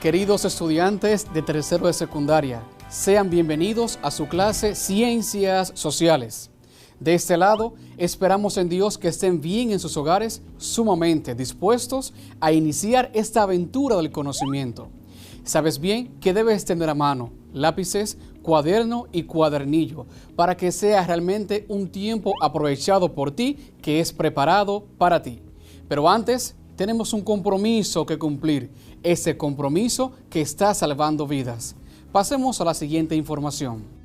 Queridos estudiantes de tercero de secundaria, sean bienvenidos a su clase Ciencias Sociales. De este lado, esperamos en Dios que estén bien en sus hogares, sumamente dispuestos a iniciar esta aventura del conocimiento. Sabes bien que debes tener a mano lápices, cuaderno y cuadernillo para que sea realmente un tiempo aprovechado por ti que es preparado para ti. Pero antes, tenemos un compromiso que cumplir, ese compromiso que está salvando vidas. Pasemos a la siguiente información.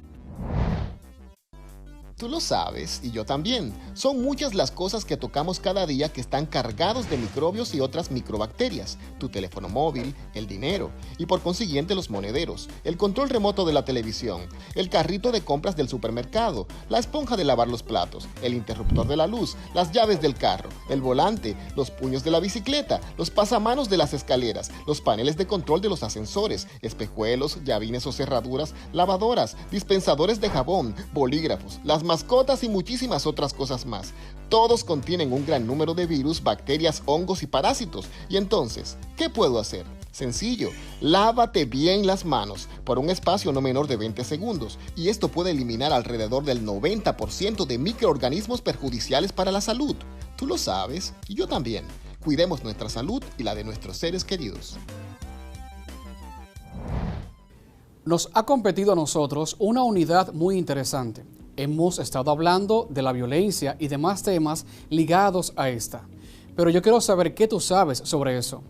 Tú lo sabes, y yo también. Son muchas las cosas que tocamos cada día que están cargados de microbios y otras microbacterias. Tu teléfono móvil, el dinero, y por consiguiente los monederos, el control remoto de la televisión, el carrito de compras del supermercado, la esponja de lavar los platos, el interruptor de la luz, las llaves del carro, el volante, los puños de la bicicleta, los pasamanos de las escaleras, los paneles de control de los ascensores, espejuelos, llavines o cerraduras, lavadoras, dispensadores de jabón, bolígrafos, las mascotas y muchísimas otras cosas más. Todos contienen un gran número de virus, bacterias, hongos y parásitos. Y entonces, ¿qué puedo hacer? Sencillo, lávate bien las manos por un espacio no menor de 20 segundos y esto puede eliminar alrededor del 90% de microorganismos perjudiciales para la salud. Tú lo sabes y yo también. Cuidemos nuestra salud y la de nuestros seres queridos. Nos ha competido a nosotros una unidad muy interesante. Hemos estado hablando de la violencia y demás temas ligados a esta. Pero yo quiero saber qué tú sabes sobre eso.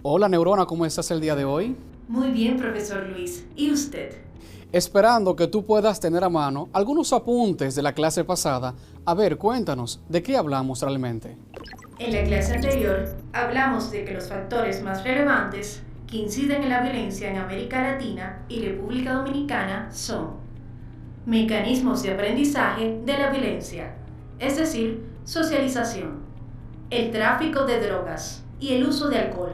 Hola Neurona, ¿cómo estás el día de hoy? Muy bien, profesor Luis. ¿Y usted? Esperando que tú puedas tener a mano algunos apuntes de la clase pasada. A ver, cuéntanos, ¿de qué hablamos realmente? En la clase anterior hablamos de que los factores más relevantes que inciden en la violencia en América Latina y República Dominicana son mecanismos de aprendizaje de la violencia, es decir, socialización, el tráfico de drogas y el uso de alcohol,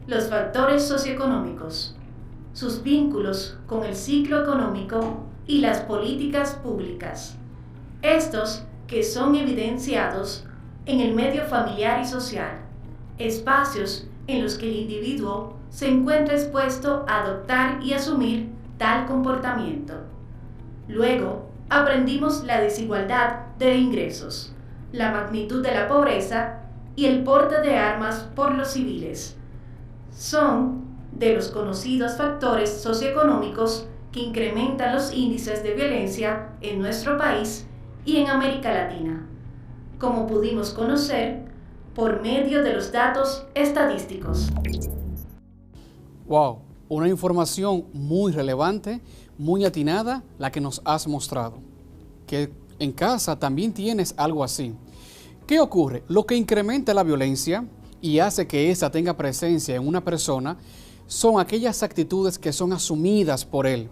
los factores socioeconómicos, sus vínculos con el ciclo económico y las políticas públicas. Estos que son evidenciados en el medio familiar y social, espacios en los que el individuo se encuentra expuesto a adoptar y asumir tal comportamiento. Luego, aprendimos la desigualdad de ingresos, la magnitud de la pobreza y el porte de armas por los civiles. Son de los conocidos factores socioeconómicos que incrementan los índices de violencia en nuestro país y en América Latina, como pudimos conocer por medio de los datos estadísticos. Wow, una información muy relevante, muy atinada, la que nos has mostrado. Que en casa también tienes algo así. ¿Qué ocurre? Lo que incrementa la violencia y hace que ésta tenga presencia en una persona son aquellas actitudes que son asumidas por él,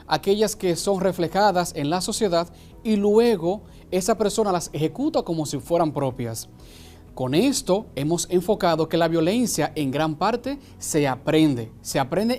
aquellas que son reflejadas en la sociedad y luego esa persona las ejecuta como si fueran propias. Con esto hemos enfocado que la violencia en gran parte se aprende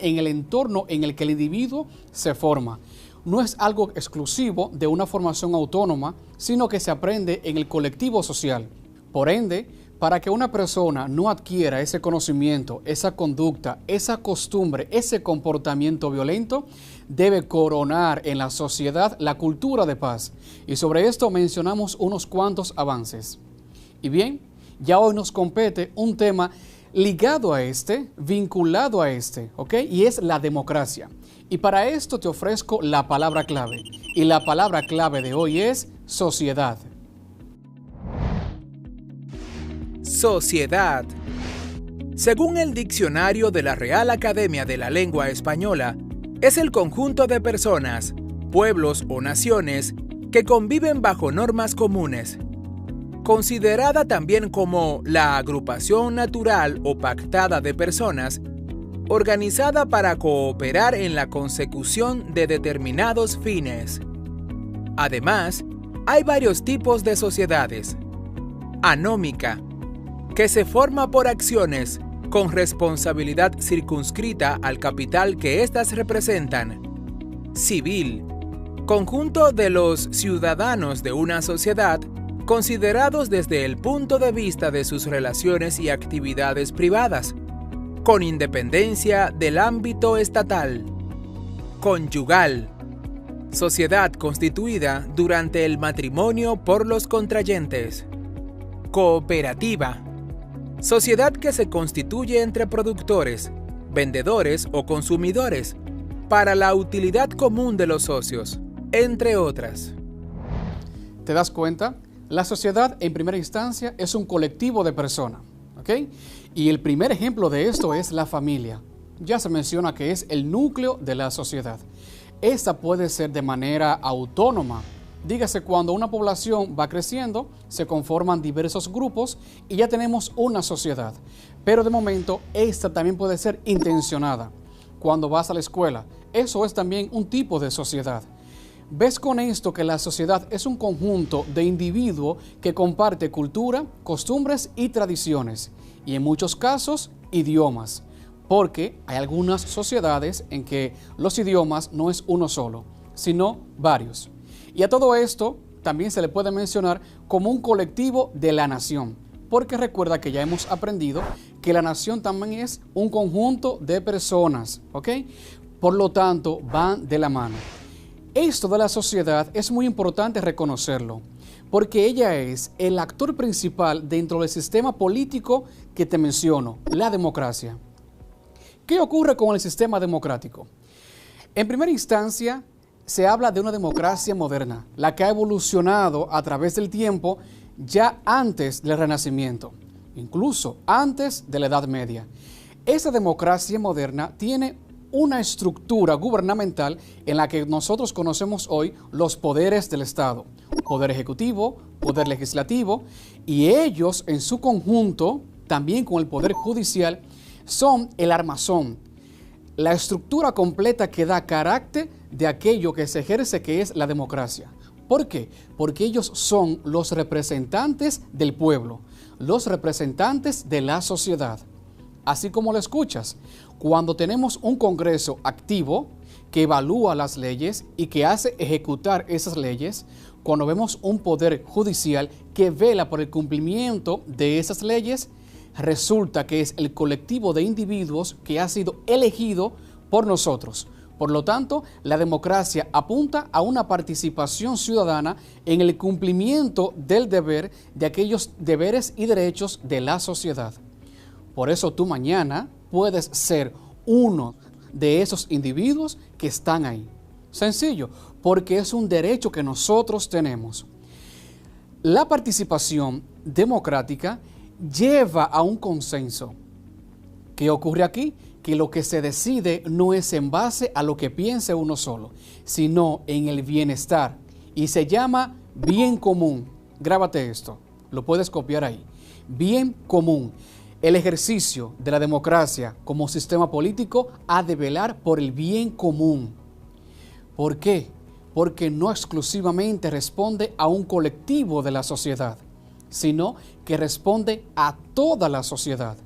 en el entorno en el que el individuo se forma. No es algo exclusivo de una formación autónoma, sino que se aprende en el colectivo social. Por ende, para que una persona no adquiera ese conocimiento, esa conducta, esa costumbre, ese comportamiento violento, debe coronar en la sociedad la cultura de paz. Y sobre esto mencionamos unos cuantos avances. Y bien, ya hoy nos compete un tema ligado a este, vinculado a este, ¿ok? Y es la democracia. Y para esto te ofrezco la palabra clave. Y la palabra clave de hoy es sociedad. Sociedad. Según el diccionario de la Real Academia de la Lengua Española, es el conjunto de personas, pueblos o naciones que conviven bajo normas comunes. Considerada también como la agrupación natural o pactada de personas, organizada para cooperar en la consecución de determinados fines. Además, hay varios tipos de sociedades: anómica, que se forma por acciones con responsabilidad circunscrita al capital que éstas representan. Civil, conjunto de los ciudadanos de una sociedad considerados desde el punto de vista de sus relaciones y actividades privadas, con independencia del ámbito estatal. Conyugal, sociedad constituida durante el matrimonio por los contrayentes. Cooperativa, sociedad que se constituye entre productores, vendedores o consumidores para la utilidad común de los socios, entre otras. ¿Te das cuenta? La sociedad en primera instancia es un colectivo de personas, ¿ok? Y el primer ejemplo de esto es la familia. Ya se menciona que es el núcleo de la sociedad. Esta puede ser de manera autónoma. Dígase, cuando una población va creciendo, se conforman diversos grupos y ya tenemos una sociedad. Pero de momento, esta también puede ser intencionada. Cuando vas a la escuela, eso es también un tipo de sociedad. ¿Ves con esto que la sociedad es un conjunto de individuos que comparte cultura, costumbres y tradiciones? Y en muchos casos, idiomas. Porque hay algunas sociedades en que los idiomas no es uno solo, sino varios. Y a todo esto también se le puede mencionar como un colectivo de la nación. Porque recuerda que ya hemos aprendido que la nación también es un conjunto de personas, ¿ok? Por lo tanto, van de la mano. Esto de la sociedad es muy importante reconocerlo, porque ella es el actor principal dentro del sistema político que te menciono, la democracia. ¿Qué ocurre con el sistema democrático? En primera instancia, se habla de una democracia moderna, la que ha evolucionado a través del tiempo ya antes del Renacimiento, incluso antes de la Edad Media. Esa democracia moderna tiene una estructura gubernamental en la que nosotros conocemos hoy los poderes del Estado, poder ejecutivo, poder legislativo, y ellos en su conjunto, también con el poder judicial, son el armazón, la estructura completa que da carácter de aquello que se ejerce, que es la democracia. ¿Por qué? Porque ellos son los representantes del pueblo, los representantes de la sociedad. Así como lo escuchas, cuando tenemos un Congreso activo que evalúa las leyes y que hace ejecutar esas leyes, cuando vemos un poder judicial que vela por el cumplimiento de esas leyes, resulta que es el colectivo de individuos que ha sido elegido por nosotros. Por lo tanto, la democracia apunta a una participación ciudadana en el cumplimiento del deber de aquellos deberes y derechos de la sociedad. Por eso tú mañana puedes ser uno de esos individuos que están ahí. Sencillo, porque es un derecho que nosotros tenemos. La participación democrática lleva a un consenso. ¿Qué ocurre aquí? Que lo que se decide no es en base a lo que piense uno solo, sino en el bienestar. Y se llama bien común. Grábate esto, lo puedes copiar ahí. Bien común. El ejercicio de la democracia como sistema político ha de velar por el bien común. ¿Por qué? Porque no exclusivamente responde a un colectivo de la sociedad, sino que responde a toda la sociedad.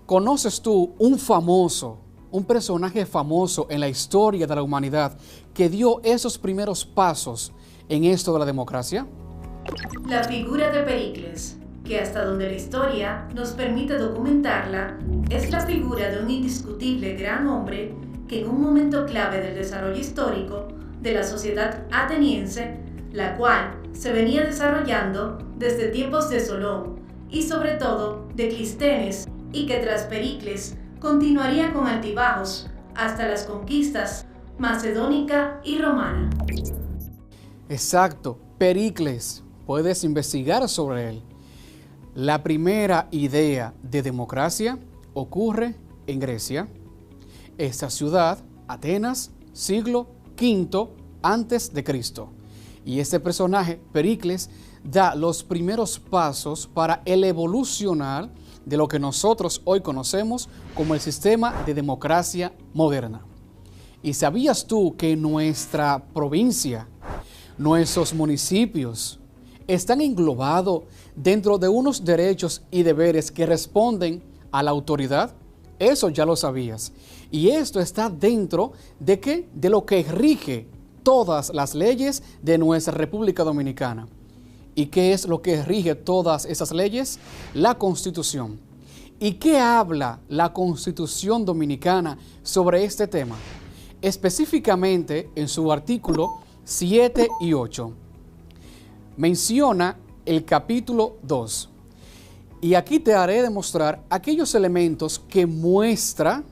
¿Conoces tú un personaje famoso en la historia de la humanidad que dio esos primeros pasos en esto de la democracia? La figura de Pericles, que hasta donde la historia nos permite documentarla, es la figura de un indiscutible gran hombre que en un momento clave del desarrollo histórico de la sociedad ateniense, la cual se venía desarrollando desde tiempos de Solón y sobre todo de Clístenes, y que tras Pericles continuaría con altibajos hasta las conquistas macedónica y romana. Exacto, Pericles. Puedes investigar sobre él. La primera idea de democracia ocurre en Grecia. Esta ciudad, Atenas, siglo V antes de Cristo. Y este personaje, Pericles, da los primeros pasos para el evolucionar de lo que nosotros hoy conocemos como el sistema de democracia moderna. ¿Y sabías tú que nuestra provincia, nuestros municipios, están englobados dentro de unos derechos y deberes que responden a la autoridad. Eso ya lo sabías. Y esto está dentro de ¿qué? De lo que rige todas las leyes de nuestra República Dominicana. ¿Y qué es lo que rige todas esas leyes? La Constitución. ¿Y qué habla la Constitución Dominicana sobre este tema? Específicamente en su artículo 7 y 8. Menciona el capítulo 2. Y aquí te haré demostrar aquellos elementos que muestra,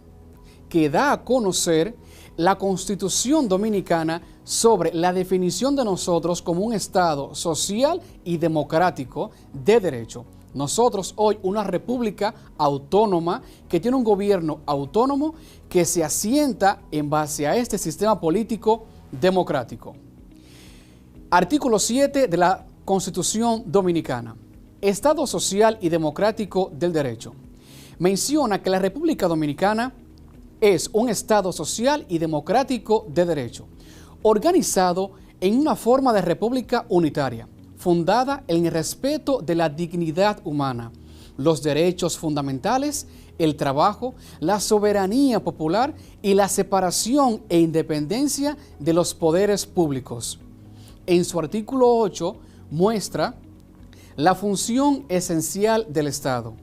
que da a conocer la Constitución Dominicana sobre la definición de nosotros como un Estado social y democrático de derecho. Nosotros hoy una república autónoma que tiene un gobierno autónomo que se asienta en base a este sistema político democrático. Artículo 7 de la Constitución Dominicana. Estado social y democrático del derecho. Menciona que la República Dominicana es un Estado social y democrático de derecho, organizado en una forma de república unitaria, fundada en el respeto de la dignidad humana, los derechos fundamentales, el trabajo, la soberanía popular y la separación e independencia de los poderes públicos. En su artículo 8 muestra la función esencial del Estado.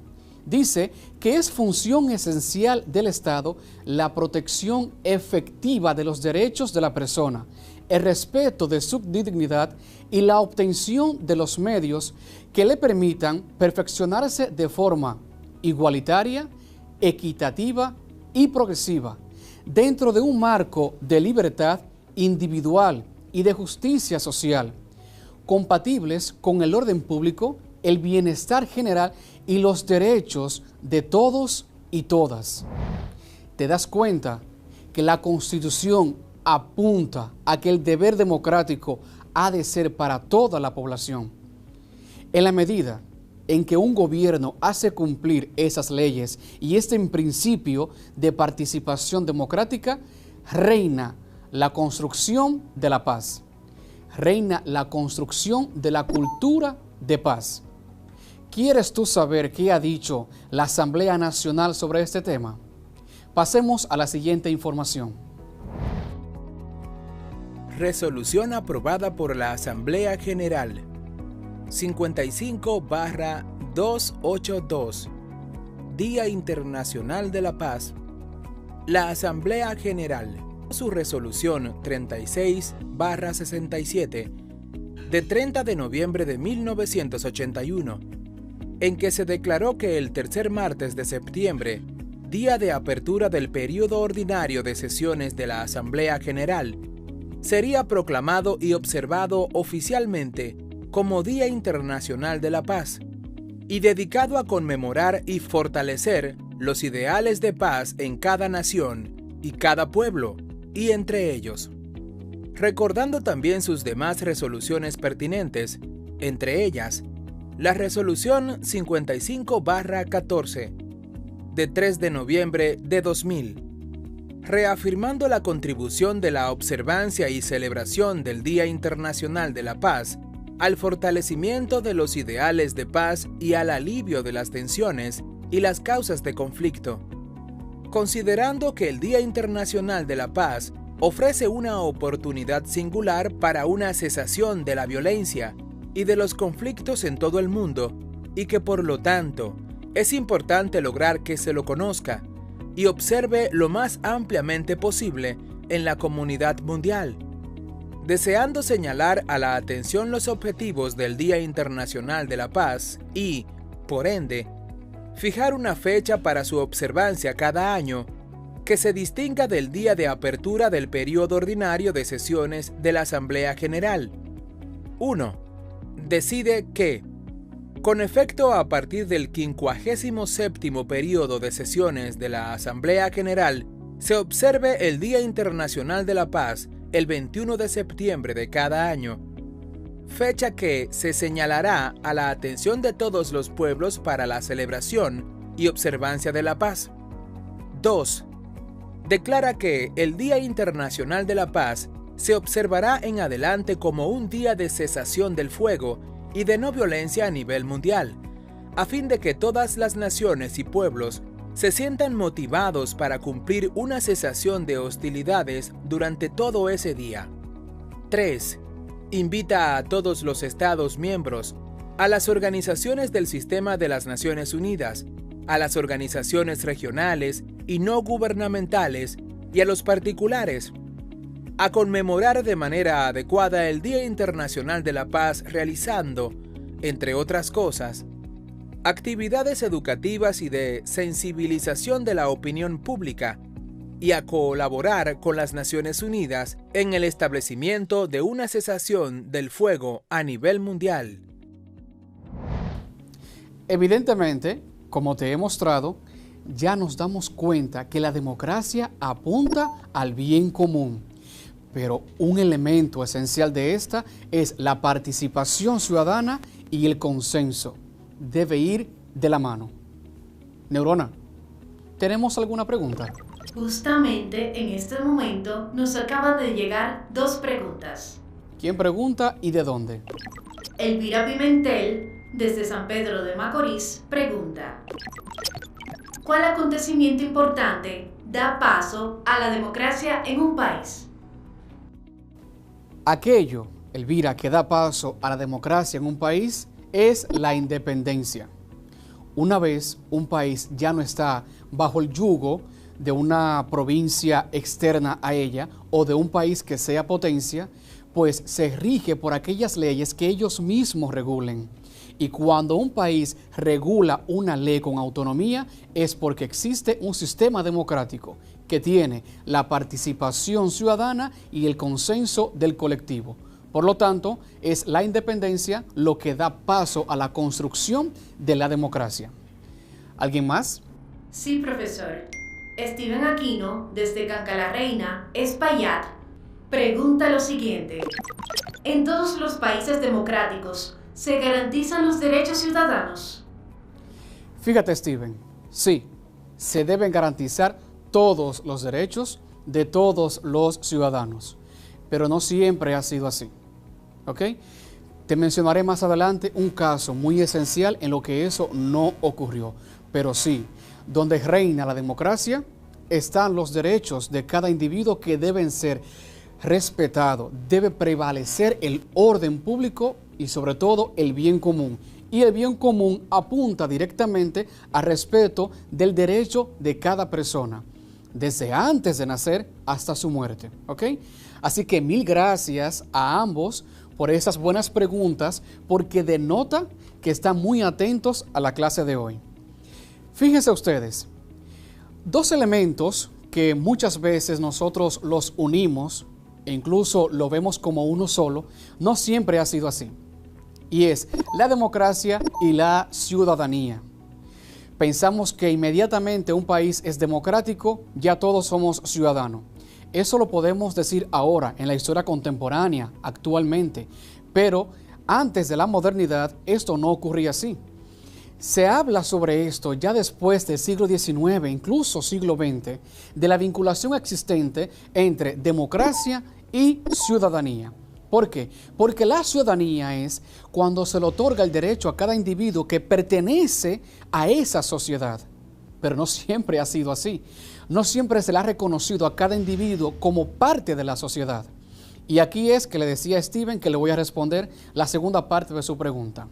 Dice que es función esencial del Estado la protección efectiva de los derechos de la persona, el respeto de su dignidad y la obtención de los medios que le permitan perfeccionarse de forma igualitaria, equitativa y progresiva, dentro de un marco de libertad individual y de justicia social, compatibles con el orden público, el bienestar general y los derechos de todos y todas. ¿Te das cuenta que la Constitución apunta a que el deber democrático ha de ser para toda la población? En la medida en que un gobierno hace cumplir esas leyes y este principio de participación democrática, reina la construcción de la paz. Reina la construcción de la cultura de paz. ¿Quieres tú saber qué ha dicho la Asamblea Nacional sobre este tema? Pasemos a la siguiente información. Resolución aprobada por la Asamblea General 55/282, Día Internacional de la Paz. La Asamblea General, su resolución 36/67, de 30 de noviembre de 1981, en que se declaró que el tercer martes de septiembre, día de apertura del período ordinario de sesiones de la Asamblea General, sería proclamado y observado oficialmente como Día Internacional de la Paz, y dedicado a conmemorar y fortalecer los ideales de paz en cada nación y cada pueblo, y entre ellos, recordando también sus demás resoluciones pertinentes, entre ellas, la resolución 55/14, de 3 de noviembre de 2000, reafirmando la contribución de la observancia y celebración del Día Internacional de la Paz al fortalecimiento de los ideales de paz y al alivio de las tensiones y las causas de conflicto, considerando que el Día Internacional de la Paz ofrece una oportunidad singular para una cesación de la violencia y de los conflictos en todo el mundo, y que por lo tanto es importante lograr que se lo conozca y observe lo más ampliamente posible en la comunidad mundial, deseando señalar a la atención los objetivos del Día Internacional de la Paz y, por ende, fijar una fecha para su observancia cada año que se distinga del día de apertura del período ordinario de sesiones de la Asamblea General. 1. Decide que, con efecto a partir del 57º período de sesiones de la Asamblea General, se observe el Día Internacional de la Paz el 21 de septiembre de cada año, fecha que se señalará a la atención de todos los pueblos para la celebración y observancia de la paz. 2. Declara que el Día Internacional de la Paz se observará en adelante como un día de cesación del fuego y de no violencia a nivel mundial, a fin de que todas las naciones y pueblos se sientan motivados para cumplir una cesación de hostilidades durante todo ese día. 3. Invita a todos los Estados miembros, a las organizaciones del sistema de las Naciones Unidas, a las organizaciones regionales y no gubernamentales y a los particulares a conmemorar de manera adecuada el Día Internacional de la Paz realizando, entre otras cosas, actividades educativas y de sensibilización de la opinión pública y a colaborar con las Naciones Unidas en el establecimiento de una cesación del fuego a nivel mundial. Evidentemente, como te he mostrado, ya nos damos cuenta que la democracia apunta al bien común, pero un elemento esencial de esta es la participación ciudadana y el consenso. Debe ir de la mano. Neurona, ¿tenemos alguna pregunta? Justamente en este momento nos acaban de llegar 2 preguntas. ¿Quién pregunta y de dónde? Elvira Pimentel, desde San Pedro de Macorís, pregunta: ¿cuál acontecimiento importante da paso a la democracia en un país? Aquello, Elvira, que da paso a la democracia en un país es la independencia. Una vez un país ya no está bajo el yugo de una provincia externa a ella o de un país que sea potencia, pues se rige por aquellas leyes que ellos mismos regulen. Y cuando un país regula una ley con autonomía es porque existe un sistema democrático que tiene la participación ciudadana y el consenso del colectivo. Por lo tanto, es la independencia lo que da paso a la construcción de la democracia. ¿Alguien más? Sí, profesor. Steven Aquino, desde Cancalarreina, Espaillat, pregunta lo siguiente: ¿en todos los países democráticos se garantizan los derechos ciudadanos? Fíjate, Steven, sí, se deben garantizar todos los derechos de todos los ciudadanos, pero no siempre ha sido así, ¿ok? Te mencionaré más adelante un caso muy esencial en lo que eso no ocurrió, pero sí, donde reina la democracia están los derechos de cada individuo que deben ser respetados, debe prevalecer el orden público y sobre todo el bien común. Y el bien común apunta directamente al respeto del derecho de cada persona, desde antes de nacer hasta su muerte, ¿ok? Así que mil gracias a ambos por esas buenas preguntas, porque denota que están muy atentos a la clase de hoy. Fíjense ustedes, 2 elementos que muchas veces nosotros los unimos e incluso lo vemos como uno solo, no siempre ha sido así. Y es la democracia y la ciudadanía. Pensamos que inmediatamente un país es democrático, ya todos somos ciudadanos. Eso lo podemos decir ahora, en la historia contemporánea, actualmente. Pero antes de la modernidad, esto no ocurría así. Se habla sobre esto ya después del siglo XIX, incluso siglo XX, de la vinculación existente entre democracia y ciudadanía. ¿Por qué? Porque la ciudadanía es cuando se le otorga el derecho a cada individuo que pertenece a esa sociedad. Pero no siempre ha sido así. No siempre se le ha reconocido a cada individuo como parte de la sociedad. Y aquí es que le decía a Steven que le voy a responder la segunda parte de su pregunta.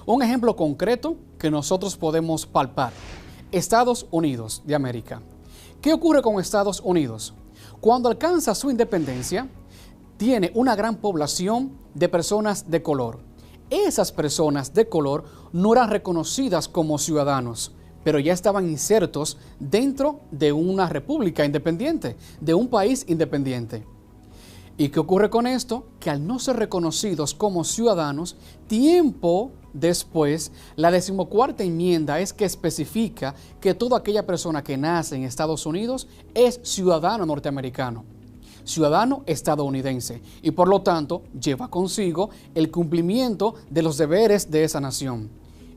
Un ejemplo concreto que nosotros podemos palpar: Estados Unidos de América. ¿Qué ocurre con Estados Unidos? Cuando alcanza su independencia, tiene una gran población de personas de color. Esas personas de color no eran reconocidas como ciudadanos, pero ya estaban insertos dentro de una república independiente, de un país independiente. ¿Y qué ocurre con esto? Que al no ser reconocidos como ciudadanos, tiempo después, la 14ª enmienda es que especifica que toda aquella persona que nace en Estados Unidos es ciudadano norteamericano, ciudadano estadounidense, y por lo tanto lleva consigo el cumplimiento de los deberes de esa nación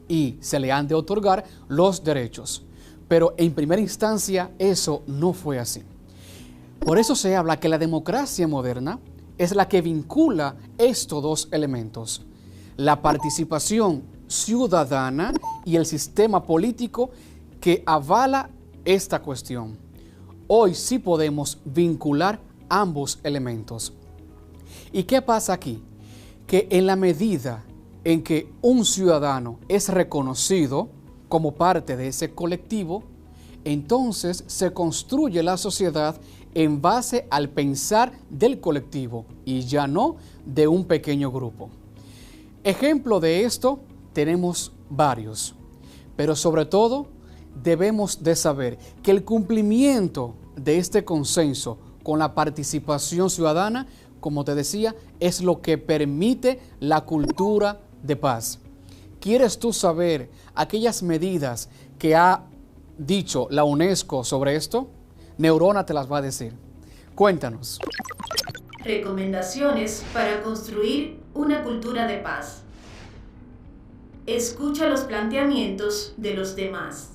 y se le han de otorgar los derechos. Pero en primera instancia eso no fue así. Por eso se habla que la democracia moderna es la que vincula estos 2 elementos: la participación ciudadana y el sistema político que avala esta cuestión. Hoy sí podemos vincular ambos elementos. ¿Y qué pasa aquí? Que en la medida en que un ciudadano es reconocido como parte de ese colectivo, entonces se construye la sociedad en base al pensar del colectivo y ya no de un pequeño grupo. Ejemplo de esto tenemos varios, pero sobre todo debemos de saber que el cumplimiento de este consenso con la participación ciudadana, como te decía, es lo que permite la cultura de paz. ¿Quieres tú saber aquellas medidas que ha dicho la UNESCO sobre esto? Neurona te las va a decir. Cuéntanos. Recomendaciones para construir una cultura de paz. Escucha los planteamientos de los demás.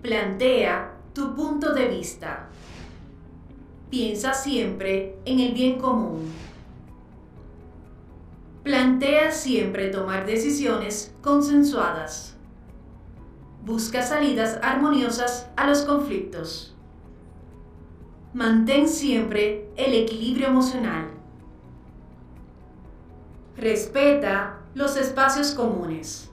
Plantea tu punto de vista. Piensa siempre en el bien común. Plantea siempre tomar decisiones consensuadas. Busca salidas armoniosas a los conflictos. Mantén siempre el equilibrio emocional. Respeta los espacios comunes.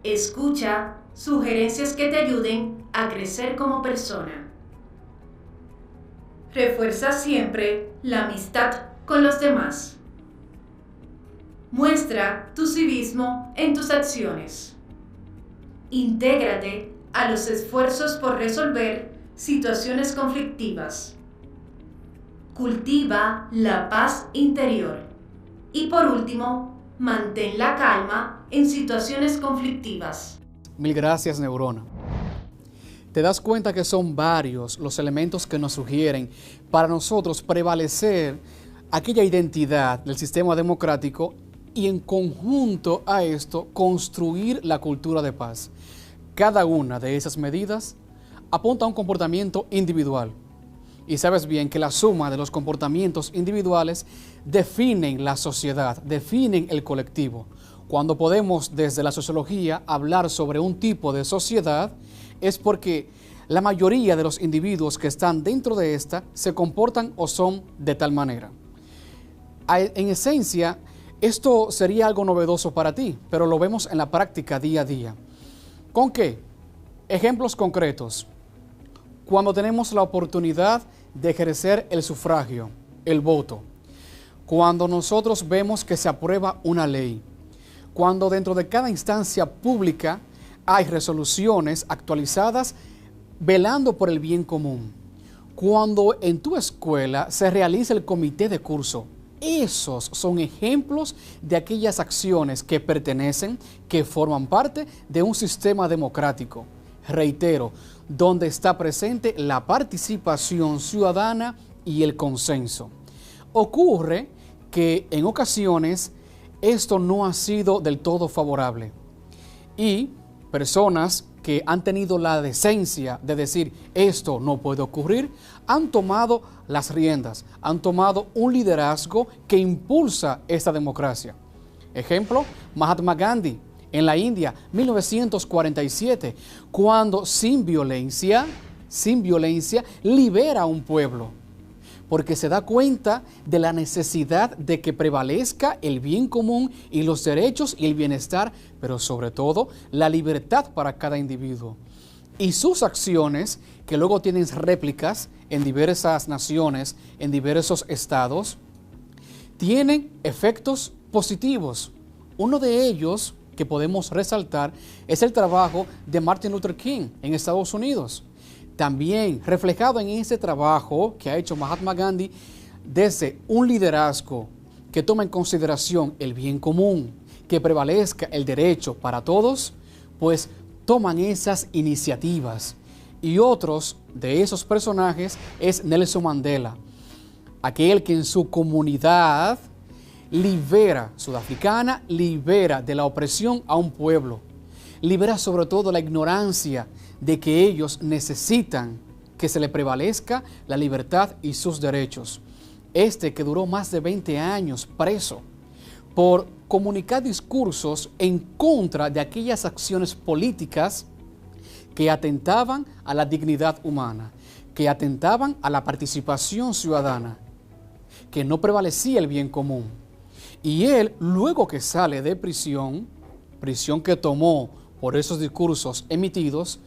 Escucha sugerencias que te ayuden a crecer como persona. Refuerza siempre la amistad con los demás. Muestra tu civismo en tus acciones. Intégrate a los esfuerzos por resolver situaciones conflictivas. Cultiva la paz interior. Y por último, mantén la calma en situaciones conflictivas. Mil gracias, Neurona. Te das cuenta que son varios los elementos que nos sugieren para nosotros prevalecer aquella identidad del sistema democrático y en conjunto a esto construir la cultura de paz. Cada una de esas medidas apunta a un comportamiento individual. Y sabes bien que la suma de los comportamientos individuales definen la sociedad, definen el colectivo. Cuando podemos desde la sociología hablar sobre un tipo de sociedad, es porque la mayoría de los individuos que están dentro de esta se comportan o son de tal manera. En esencia, esto sería algo novedoso para ti, pero lo vemos en la práctica día a día. ¿Con qué? Ejemplos concretos. Cuando tenemos la oportunidad de ejercer el sufragio, el voto. Cuando nosotros vemos que se aprueba una ley. Cuando dentro de cada instancia pública hay resoluciones actualizadas velando por el bien común. Cuando en tu escuela se realiza el comité de curso. Esos son ejemplos de aquellas acciones que pertenecen, que forman parte de un sistema democrático. Reitero, donde está presente la participación ciudadana y el consenso. Ocurre que en ocasiones esto no ha sido del todo favorable y personas que han tenido la decencia de decir esto no puede ocurrir, han tomado las riendas, han tomado un liderazgo que impulsa esta democracia. Ejemplo, Mahatma Gandhi en la India, 1947, cuando sin violencia, libera a un pueblo, porque se da cuenta de la necesidad de que prevalezca el bien común y los derechos y el bienestar, pero sobre todo la libertad para cada individuo. Y sus acciones, que luego tienen réplicas en diversas naciones, en diversos estados, tienen efectos positivos. Uno de ellos que podemos resaltar es el trabajo de Martin Luther King en Estados Unidos. También reflejado en ese trabajo que ha hecho Mahatma Gandhi desde un liderazgo que toma en consideración el bien común, que prevalezca el derecho para todos, pues toman esas iniciativas. Y otros de esos personajes es Nelson Mandela, aquel que en su comunidad sudafricana, libera de la opresión a un pueblo, libera sobre todo la ignorancia de que ellos necesitan que se le prevalezca la libertad y sus derechos. Que duró más de 20 años preso, por comunicar discursos en contra de aquellas acciones políticas que atentaban a la dignidad humana, que atentaban a la participación ciudadana, que no prevalecía el bien común. Y él, luego que sale de prisión que tomó por esos discursos emitidos,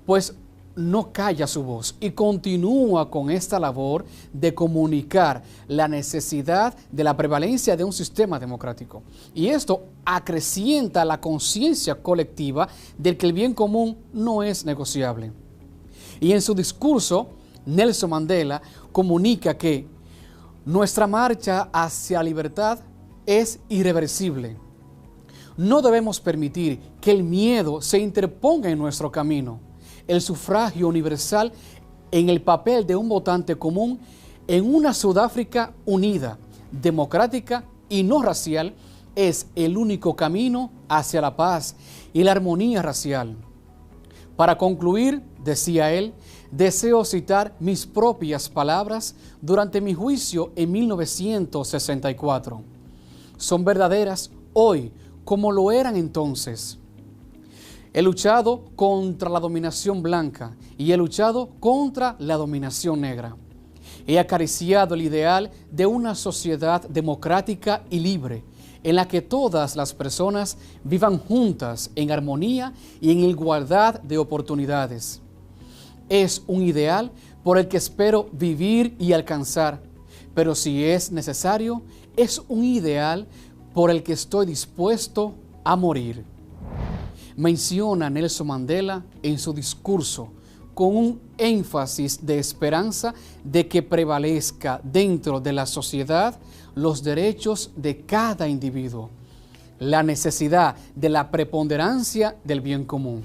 pues no calla su voz y continúa con esta labor de comunicar la necesidad de la prevalencia de un sistema democrático. Y esto acrecienta la conciencia colectiva de que el bien común no es negociable. Y en su discurso, Nelson Mandela comunica que nuestra marcha hacia la libertad es irreversible. No debemos permitir que el miedo se interponga en nuestro camino. El sufragio universal en el papel de un votante común en una Sudáfrica unida, democrática y no racial es el único camino hacia la paz y la armonía racial. Para concluir, decía él, deseo citar mis propias palabras durante mi juicio en 1964. Son verdaderas hoy como lo eran entonces. He luchado contra la dominación blanca y he luchado contra la dominación negra. He acariciado el ideal de una sociedad democrática y libre, en la que todas las personas vivan juntas en armonía y en igualdad de oportunidades. Es un ideal por el que espero vivir y alcanzar, pero si es necesario, es un ideal por el que estoy dispuesto a morir. Menciona Nelson Mandela en su discurso con un énfasis de esperanza de que prevalezca dentro de la sociedad los derechos de cada individuo, la necesidad de la preponderancia del bien común.